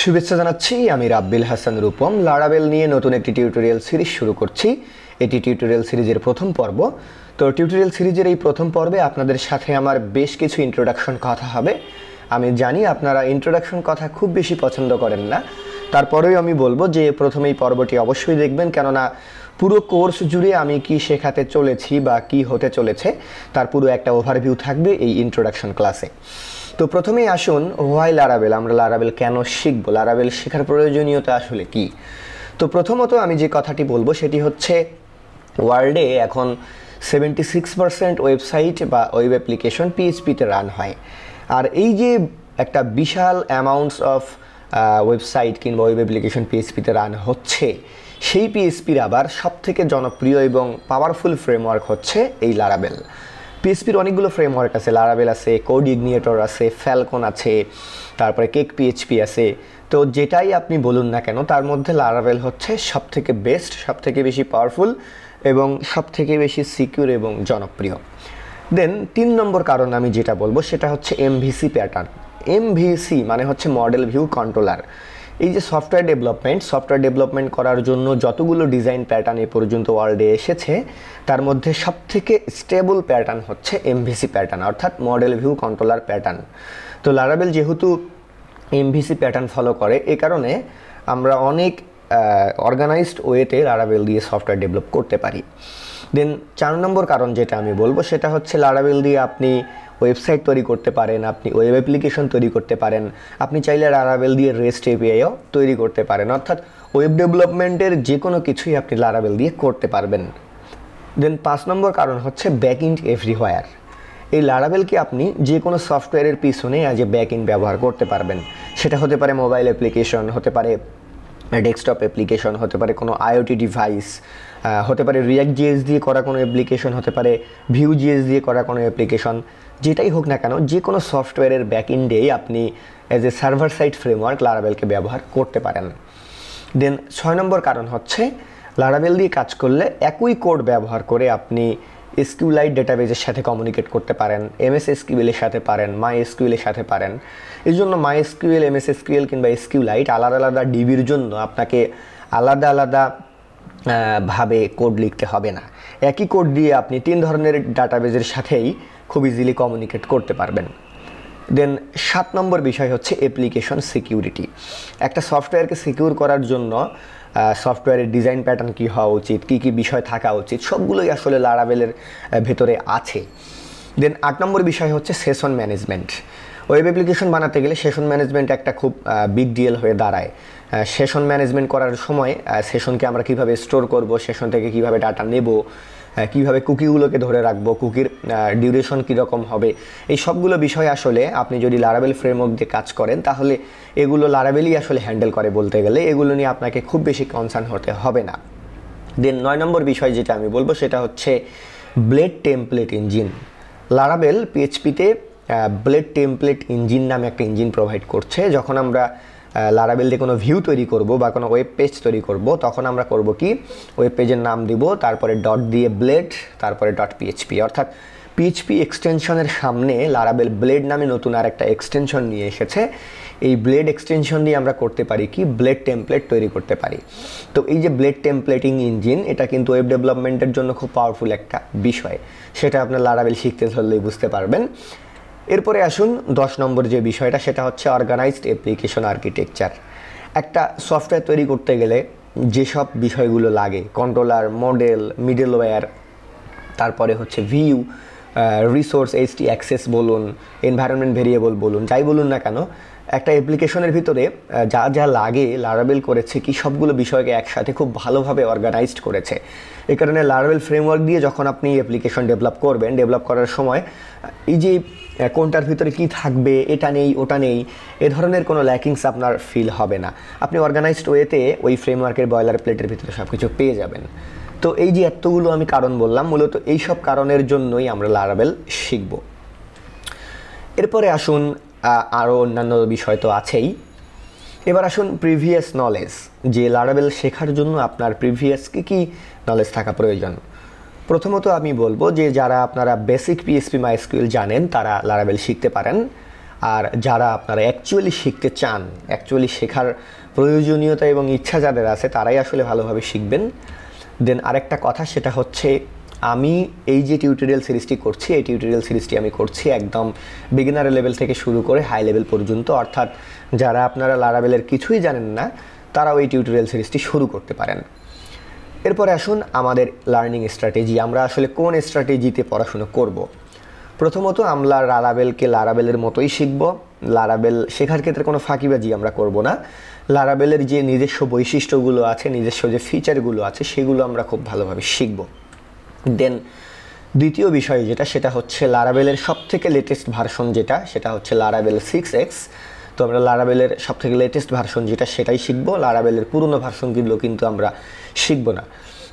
শুভেচ্ছা জানাচ্ছি। আমি রাব্বিল হাসান রূপম লারাবেল নিয়ে নতুন একটি টিউটোরিয়াল সিরিজ শুরু করছি। এটি টিউটোরিয়াল সিরিজের প্রথম পর্ব। তো টিউটোরিয়াল সিরিজের এই প্রথম পর্বে আপনাদের সাথে আমার বেশ কিছু ইন্ট্রোডাকশন কথা হবে। আমি জানি আপনারা ইন্ট্রোডাকশন কথা খুব বেশি পছন্দ করেন না, তারপরেও আমি বলবো যে প্রথমে এই পর্বটি অবশ্যই দেখবেন, কেননা পুরো কোর্স জুড়ে আমি কি শেখাতে চলেছি বা কি হতে চলেছে তার পুরো একটা ওভারভিউ থাকবে এই ইন্ট্রোডাকশন ক্লাসে। তো প্রথমেই আসুন, হোয়াই লারাবেল, আমরা লারাবেল কেন শিখবো, লারাবেল শেখার প্রয়োজনীয়তা আসলে কি। তো প্রথমত আমি যে কথাটি বলবো সেটি হচ্ছে, ওয়ার্ল্ডে এখন 76% ওয়েবসাইট বা ওয়েব অ্যাপ্লিকেশন পিএইচপিতে রান হয়। আর এই যে একটা বিশাল অ্যামাউন্টস অফ ওয়েবসাইট কিংবা ওয়েব অ্যাপ্লিকেশন পিএইচপিতে রান হচ্ছে, সেই পিএইচপির আবার সবথেকে জনপ্রিয় এবং পাওয়ারফুল ফ্রেমওয়ার্ক হচ্ছে এই লারাবেল। পিএইচপির অনেকগুলো ফ্রেমওয়ার্ক আছে, লারাবেল আছে, কোড ইগনিয়েটর আছে, ফ্যালকন আছে, তারপরে কেক পিএইচপি আছে। তো যেটাই আপনি বলুন না কেন তার মধ্যে লারাবেল হচ্ছে সবথেকে বেস্ট, সবথেকে বেশি পাওয়ারফুল এবং সবথেকে বেশি সিকিউর এবং জনপ্রিয়। দেন 3 নম্বর কারণ আমি যেটা বলবো সেটা হচ্ছে এমভিসি প্যাটার্ন। এমভিসি মানে হচ্ছে মডেল ভিউ কন্ট্রোলার। এই যে সফটওয়্যার ডেভেলপমেন্ট করার জন্য যতগুলো ডিজাইন প্যাটার্ন এ পর্যন্ত ওয়ার্ল্ডে এসেছে তার মধ্যে সবথেকে স্টেবল প্যাটার্ন হচ্ছে এমভিসি প্যাটার্ন, অর্থাৎ মডেল ভিউ কন্ট্রোলার প্যাটার্ন। তো লারাবেল যেহেতু এমভিসি প্যাটার্ন ফলো করে, এ কারণে আমরা অনেক অর্গানাইজড ওয়েতে লারাবেল দিয়ে সফটওয়্যার ডেভেলপ করতে পারি। দেন 4 নম্বর কারণ যেটা আমি বলবো সেটা হচ্ছে, লারাবেল দিয়ে আপনি ওয়েবসাইট তৈরি করতে পারেন, আপনি ওয়েব অ্যাপ্লিকেশন তৈরি করতে পারেন, আপনি চাইলে লারাবেল দিয়ে রেস্ট এপিআইও তৈরি করতে পারেন, অর্থাৎ ওয়েব ডেভেলপমেন্টের যে কোনো কিছুই আপনি লারাবেল দিয়ে করতে পারবেন। দেন 5 নম্বর কারণ হচ্ছে ব্যাকএন্ড এভরিহোয়ার। এই লারাবেলকে আপনি যে কোনো সফটওয়্যারের পিছনে অ্যাজ এ ব্যাকএন্ড ব্যবহার করতে পারবেন। সেটা হতে পারে মোবাইল অ্যাপ্লিকেশন, হতে পারে ডেস্কটপ অ্যাপ্লিকেশন, হতে পারে কোনো আইওটি ডিভাইস, হতে পারে রিয়াক্ট জিএস দিয়ে করা কোনো অ্যাপ্লিকেশন, হতে পারে ভিউ জিএস দিয়ে করা কোনো অ্যাপ্লিকেশন। যেটাই হোক না কেন যে কোনো সফটওয়্যারের ব্যাকএন্ডেই আপনি as a server side framework লারাবেলকে ব্যবহার করতে পারেন। দেন 6 নম্বর কারণ হচ্ছে, লারাবেল দিয়ে কাজ করলে একই কোড ব্যবহার করে আপনি এসকিউএলাইট ডেটাবেজের সাথে কমিউনিকেট করতে পারেন, এমএস এসকিউএলের সাথে পারেন, মাই এসকিউএলের সাথে পারেন। এই জন্য মাই এসকিউএল, এমএস এসকিউএল কিংবা এসকিউএলাইট আলাদা আলাদা ডিবির জন্য আপনাকে আলাদা আলাদা ভাবে কোড লিখতে হবে না। একই কোড দিয়ে আপনি 3 ধরনের ডাটাবেজের সাথেই খুব ইজিলি কমিউনিকেট করতে পারবেন। দেন 7 নম্বর বিষয় হচ্ছে অ্যাপ্লিকেশন সিকিউরিটি। একটা সফটওয়্যারকে সিকিউর করার জন্য সফটওয়্যারের ডিজাইন প্যাটার্ন কী হওয়া উচিত, কী কী বিষয় থাকা উচিত, সবগুলোই আসলে লারাবেলের ভেতরে আছে। দেন 8 নম্বর বিষয় হচ্ছে সেশন ম্যানেজমেন্ট। ওয়েব অ্যাপ্লিকেশন বানাতে গেলে সেশন ম্যানেজমেন্ট একটা খুব বিগ ডিল হয়ে দাঁড়ায়। সেশন ম্যানেজমেন্ট করার সময় সেশনকে আমরা কীভাবে স্টোর করব, সেশন থেকে কীভাবে ডাটা নেব, কীভাবে কুকিগুলোকে ধরে রাখবো, কুকির ডিউরেশন কীরকম হবে, এই সবগুলো বিষয় আসলে আপনি যদি লারাবেল ফ্রেমওয়ার্ক দিয়ে কাজ করেন তাহলে এগুলো লারাবেলই আসলে হ্যান্ডেল করে বলতে গেলে, এগুলো নিয়ে আপনাকে খুব বেশি কনসার্ন হতে হবে না। দেন 9 নম্বর বিষয় যেটা আমি বলবো সেটা হচ্ছে ব্লেড টেমপ্লেট ইঞ্জিন। লারাবেল পিএইচপিতে ব্লেড টেমপ্লেট ইঞ্জিন নামে একটা ইঞ্জিন প্রোভাইড করছে। যখন আমরা লারাবেল দিয়ে কোনো ভিউ তৈরি করব বা কোনো ওয়েব পেজ তৈরি করব, তখন আমরা করব কি, ওয়েব পেজের নাম দিব, তারপরে ডট দিয়ে ব্লেড, তারপরে ডট পিএইচপি, অর্থাৎ পিএইচপি এক্সটেনশনের সামনে লারাবেল ব্লেড নামে নতুন আর একটা এক্সটেনশন নিয়ে এসেছে। এই ব্লেড এক্সটেনশন দিয়ে আমরা করতে পারি কি, ব্লেড টেমপ্লেট তৈরি করতে পারি। তো এই যে ব্লেড টেমপ্লেটিং ইঞ্জিন, এটা কিন্তু ওয়েব ডেভেলপমেন্টের জন্য খুব পাওয়ারফুল একটা বিষয়, সেটা আপনার লারাবেল শিখতে ধরলেই বুঝতে পারবেন। এরপরে আসুন 10 নম্বর যে বিষয়টা, সেটা হচ্ছে অর্গানাইজড অ্যাপ্লিকেশন আর্কিটেকচার। একটা সফটওয়্যার তৈরি করতে গেলে যেসব বিষয়গুলো লাগে, কন্ট্রোলার, মডেল, মিডলওয়্যার, তারপরে হচ্ছে ভিউ, রিসোর্স, এইচটি অ্যাক্সেস বলুন, এনভায়রনমেন্ট ভেরিয়েবল বলুন, যাই বলুন না কেন, একটা অ্যাপ্লিকেশনের ভিতরে যা যা লাগে লারাবেল করেছে কি সবগুলো বিষয়কে একসাথে খুব ভালোভাবে অর্গানাইজড করেছে। এই কারণে লারাবেল ফ্রেমওয়ার্ক দিয়ে যখন আপনি অ্যাপ্লিকেশন ডেভেলপ করবেন, ডেভেলপ করার সময় এই যে কোনটার ভিতরে কি থাকবে, এটা নেই ওটা নেই, এ ধরনের কোনো ল্যাকিংস আপনার ফিল হবে না। আপনি অর্গানাইজড ওয়েতে ওই ফ্রেমওয়ার্কের বয়লার প্লেটের ভিতরে সব কিছু পেয়ে যাবেন। তো এই যে এতগুলো আমি কারণ বললাম, মূলত এই সব কারণের জন্যই আমরা লারাবেল শিখব। এরপরে আসুন, আরও অন্যান্য বিষয় তো আছেই, এবার আসুন প্রিভিয়াস নলেজ, যে লারাবেল শেখার জন্য আপনার প্রিভিয়াস কী নলেজ থাকা প্রয়োজন। প্রথমত আমি বলবো যে যারা আপনারা বেসিক পিএইচপি মাইএসকিউএল জানেন তারা লারাবেল শিখতে পারেন। আর যারা আপনারা অ্যাকচুয়ালি শিখতে চান, অ্যাকচুয়ালি শেখার প্রয়োজনীয়তা এবং ইচ্ছা যাদের আছে তারাই আসলে ভালোভাবে শিখবেন। দেন আরেকটা কথা, সেটা হচ্ছে আমি এই যে টিউটোরিয়াল সিরিজটি করছি, এই টিউটোরিয়াল সিরিজটি আমি করছি একদম বিগিনার লেভেল থেকে শুরু করে হাই লেভেল পর্যন্ত, অর্থাৎ যারা আপনারা লারাবেলের কিছুই জানেন না তারাও এই টিউটোরিয়াল সিরিজটি শুরু করতে পারেন। এরপরে আসুন আমাদের লার্নিং স্ট্র্যাটেজি, আমরা আসলে কোন স্ট্র্যাটেজিতে পড়াশুনো করব। প্রথমত আমরা লারাবেলের মতোই শিখব। লারাবেল শেখার ক্ষেত্রে কোনো ফাঁকিবাজি আমরা করব না। লারাবেলের যে নিজস্ব বৈশিষ্ট্যগুলো আছে, নিজস্ব যে ফিচারগুলো আছে, সেগুলো আমরা খুব ভালোভাবে শিখব। দেন দ্বিতীয় বিষয় যেটা, সেটা হচ্ছে লারাবেলের সবথেকে লেটেস্ট ভার্সন যেটা, সেটা হচ্ছে লারাবেল 6X। তো আমরা লারাবেলের সবথেকে লেটেস্ট ভার্সন যেটা সেটাই শিখব। লারাবেলের পুরনো ভার্সনগুলো কিন্তু আমরা শিখব না।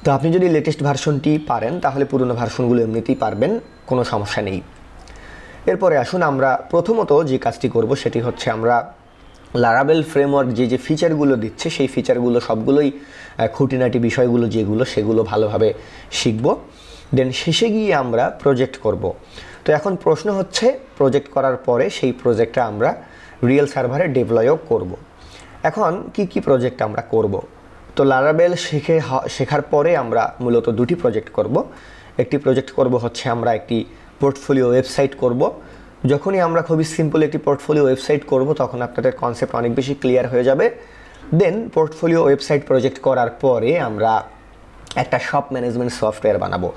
তো আপনি যদি লেটেস্ট ভার্সনটি পারেন তাহলে পুরনো ভার্সনগুলো এমনিতেই পারবেন, কোনো সমস্যা নেই। এরপরে আসুন আমরা প্রথমত যে কাজটি করব সেটি হচ্ছে আমরা লারাবেল ফ্রেমওয়ার্ক যে ফিচারগুলো দিচ্ছে সেই ফিচারগুলো সবগুলোই খুঁটিনাটি বিষয়গুলো যেগুলো সেগুলো ভালোভাবে শিখব। দেন শেষে গিয়ে আমরা প্রজেক্ট করব। তো এখন প্রশ্ন হচ্ছে প্রজেক্ট করার পরে সেই প্রজেক্টটা আমরা রিয়েল সার্ভারে ডেপ্লয়ও করব। এখন কি প্রজেক্ট আমরা করব? তো লারাবেল শেখার পরে আমরা মূলত দুটি প্রজেক্ট করব। একটি প্রজেক্ট করব হচ্ছে আমরা একটি পোর্টফোলিও ওয়েবসাইট করব। যখনই আমরা খুবই সিম্পল একটি পোর্টফোলিও ওয়েবসাইট করব তখন আপনাদের কনসেপ্ট অনেক বেশি ক্লিয়ার হয়ে যাবে। দেন পোর্টফোলিও ওয়েবসাইট প্রজেক্ট করার পরে আমরা একটা শপ ম্যানেজমেন্ট সফটওয়্যার বানাবো।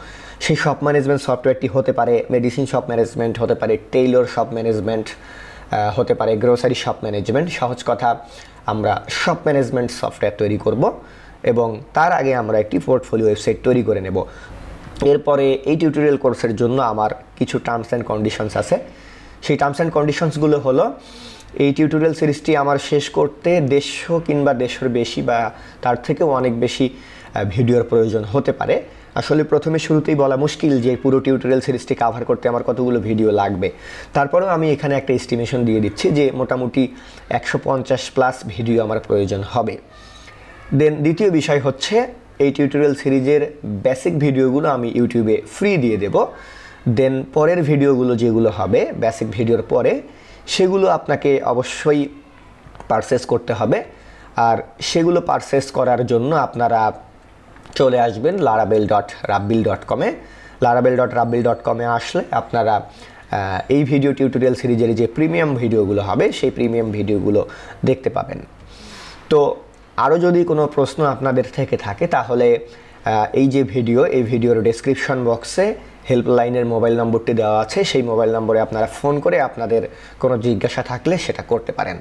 সেই শপ ম্যানেজমেন্ট সফটওয়্যারটি হতে পারে মেডিসিন শপ ম্যানেজমেন্ট, হতে পারে টেইলর শপ ম্যানেজমেন্ট, হতে পারে গ্রোসারি শপ ম্যানেজমেন্ট। সহজ কথা, আমরা শপ ম্যানেজমেন্ট সফটওয়্যার তৈরি করব এবং তার আগে আমরা একটি পোর্টফোলিও ওয়েবসাইট তৈরি করে নেব। এরপরে এই টিউটোরিয়াল কোর্সের জন্য আমার কিছু টার্মস অ্যান্ড কন্ডিশনস আছে। সেই টার্মস অ্যান্ড কন্ডিশনসগুলো হলো, এই টিউটোরিয়াল সিরিজটি আমার শেষ করতে 150 কিংবা 150 বেশি বা তার থেকেও অনেক বেশি ভিডিওর প্রয়োজন হতে পারে। আসলে প্রথমে শুরুতেই বলা মুশকিল যে পুরো টিউটোরিয়াল সিরিজটি কভার করতে আমার কতগুলো ভিডিও লাগবে। তারপরেও আমি এখানে একটা এস্টিমেশন দিয়ে দিচ্ছি যে মোটামুটি 150+ ভিডিও আমার প্রয়োজন হবে। দেন দ্বিতীয় বিষয় হচ্ছে, এই টিউটোরিয়াল সিরিজের বেসিক ভিডিওগুলো আমি ইউটিউবে ফ্রি দিয়ে দেব। দেন পরের ভিডিওগুলো যেগুলো হবে বেসিক ভিডিওর পরে, সেগুলো আপনাকে অবশ্যই পারচেস করতে হবে। আর সেগুলো পারচেস করার জন্য আপনারা চলে আসবেন laravel.rabbil.com-এ। laravel.rabbil.com-এ আসলে আপনারা এই ভিডিও টিউটোরিয়াল সিরিজের যে প্রিমিয়াম ভিডিওগুলো হবে সেই প্রিমিয়াম ভিডিওগুলো দেখতে পাবেন। তো আরও যদি কোনো প্রশ্ন আপনাদের থেকে থাকে তাহলে এই যে এই ভিডিওর ডেসক্রিপশন বক্সে হেল্পলাইনের মোবাইল নম্বরটি দেওয়া আছে, সেই মোবাইল নম্বরে আপনারা ফোন করে আপনাদের কোনো জিজ্ঞাসা থাকলে সেটা করতে পারেন।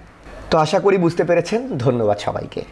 তো আশা করি বুঝতে পেরেছেন। ধন্যবাদ সবাইকে।